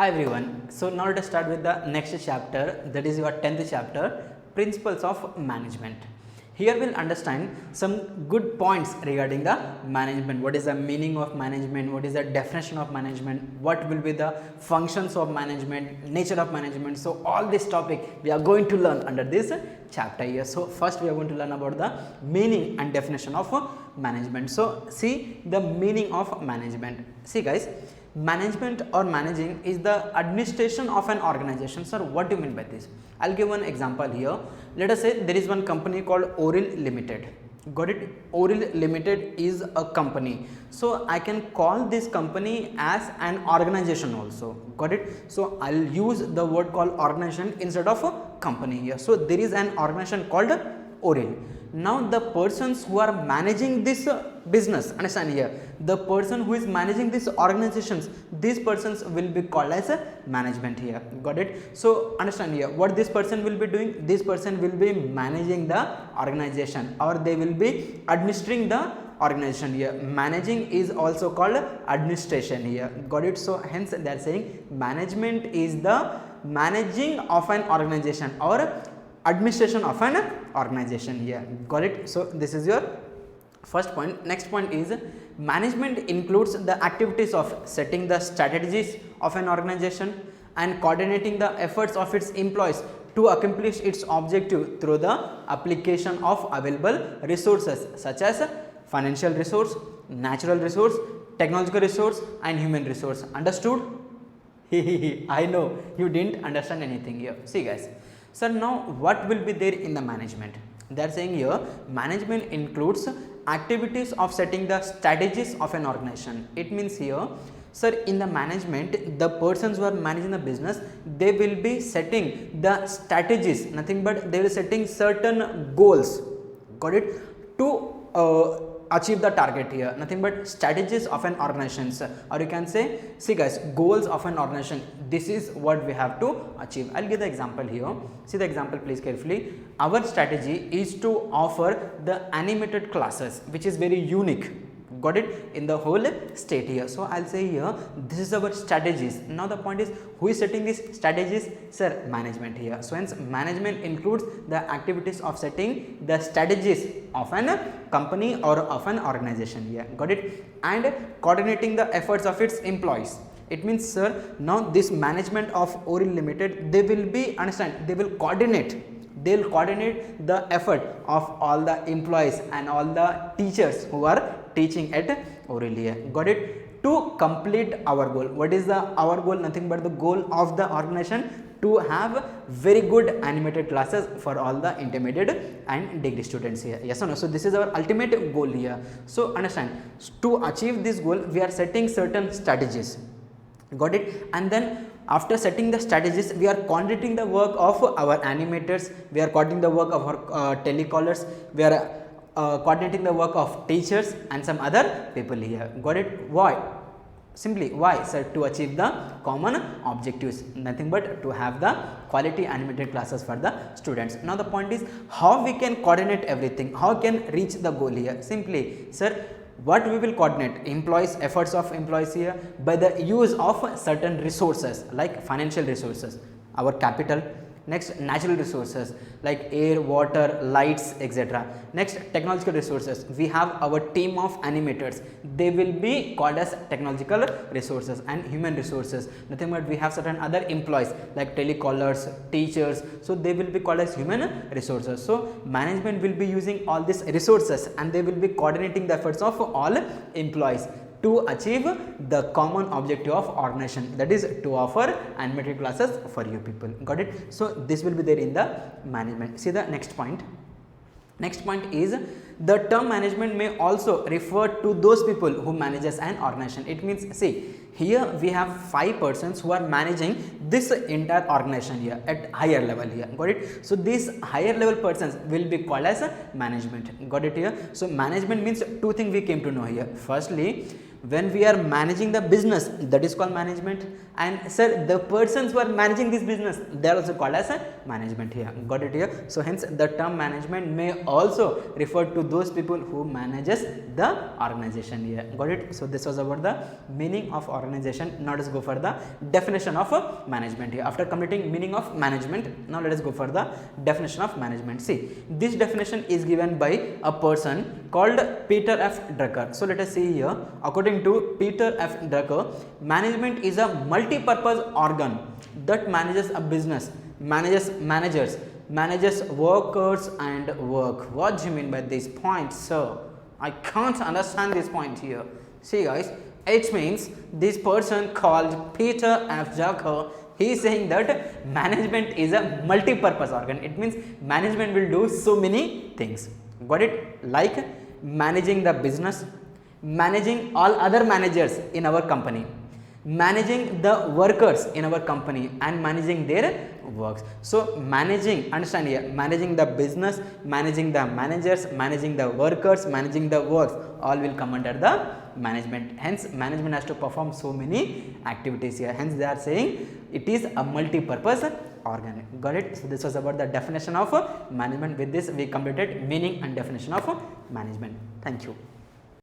Hi everyone. So now let us start with the next chapter, that is your 10th chapter, Principles of Management. Here we'll understand some good points regarding the management. What is the meaning of management? What is the definition of management? What will be the functions of management, nature of management? So all this topic we are going to learn under this chapter here. So first we are going to learn about the meaning and definition of management. So see the meaning of management. See guys, management or managing is the administration of an organization. Sir, what do you mean by this? I'll give one example here. Let us say there is one company called Oril Limited. Got it? Oril Limited is a company. So I can call this company as an organization also. Got it? So I'll use the word called organization instead of a company here. So there is an organization called Oril. Now the persons who are managing this business, understand here, the person who is managing these organizations, these persons will be called as a management here. Got it? So understand here what this person will be doing. This person will be managing the organization, or they will be administering the organization here. Managing is also called administration here. Got it? So hence they are saying management is the managing of an organization or administration of an organization here. Got it? So this is your first point. Next point is management includes the activities of setting the strategies of an organization and coordinating the efforts of its employees to accomplish its objective through the application of available resources such as financial resource, natural resource, technological resource and human resource. Understood? I know you didn't understand anything here. See guys, sir, now what will be there in the management? They are saying here management includes activities of setting the strategies of an organization. It means here, sir, in the management, the persons who are managing the business, they will be setting the strategies, nothing but they will setting certain goals. Got it? To achieve the target here, nothing but strategies of an organization, or you can say, see guys, goals of an organization. This is what we have to achieve. I'll give the example here. See the example please carefully. Our strategy is to offer the animated classes, which is very unique. Got it? In the whole state here. So I'll say here, this is our strategies. Now the point is, who is setting these strategies? Sir, management here. So hence management includes the activities of setting the strategies of an company or of an organization here. Got it? And coordinating the efforts of its employees. It means, sir, now this management of Oril Limited, they will be, understand, they will coordinate. They will coordinate the effort of all the employees and all the teachers who are teaching at Oril here. Got it? To complete our goal. What is the our goal? Nothing but the goal of the organization to have very good animated classes for all the intermediate and degree students here. Yes or no? So this is our ultimate goal here. So understand, to achieve this goal, we are setting certain strategies. Got it? And then after setting the strategies, we are coordinating the work of our animators, we are coordinating the work of our telecallers, we are coordinating the work of teachers and some other people here. Got it? Why? Simply why, sir? To achieve the common objectives, nothing but to have the quality animated classes for the students. Now the point is, how we can coordinate everything, how can reach the goal here? Simply, sir, what we will coordinate? Employees, efforts of employees here by the use of certain resources like financial resources, our capital. Next, natural resources like air, water, lights, etc. Next, technological resources. We have our team of animators. They will be called as technological resources. And human resources, nothing but we have certain other employees like telecallers, teachers. So they will be called as human resources. So management will be using all these resources and they will be coordinating the efforts of all employees to achieve the common objective of organization, that is to offer animated classes for you people. Got it? So this will be there in the management. See the next point. Next point is, the term management may also refer to those people who manages an organization. It means, see, here we have 5 persons who are managing this entire organization here at higher level here. Got it? So these higher level persons will be called as a management. Got it here? So management means 2 things we came to know here. Firstly, When we are managing the business, that is called management. And sir, the persons who are managing this business, they are also called as a management here. Got it here? So hence the term management may also refer to those people who manages the organization here. Got it? So this was about the meaning of organization. Now let us go for the definition of management here. After completing meaning of management, now let us go for the definition of management. See, this definition is given by a person called Peter F. Drucker. So let us see here. According to Peter F. Drucker, management is a multi-purpose organ that manages a business, manages managers, manages workers and work. What do you mean by this point, sir? I can't understand this point here. See guys, it means this person called Peter F. Drucker, he is saying that management is a multi-purpose organ. It means management will do so many things. Got it? Like managing the business, managing all other managers in our company, managing the workers in our company and managing their works. So managing, understand here, managing the business, managing the managers, managing the workers, managing the works, all will come under the management. Hence management has to perform so many activities here. Hence they are saying it is a multi-purpose organ. Got it? So this was about the definition of management. With this we completed meaning and definition of management. Thank you.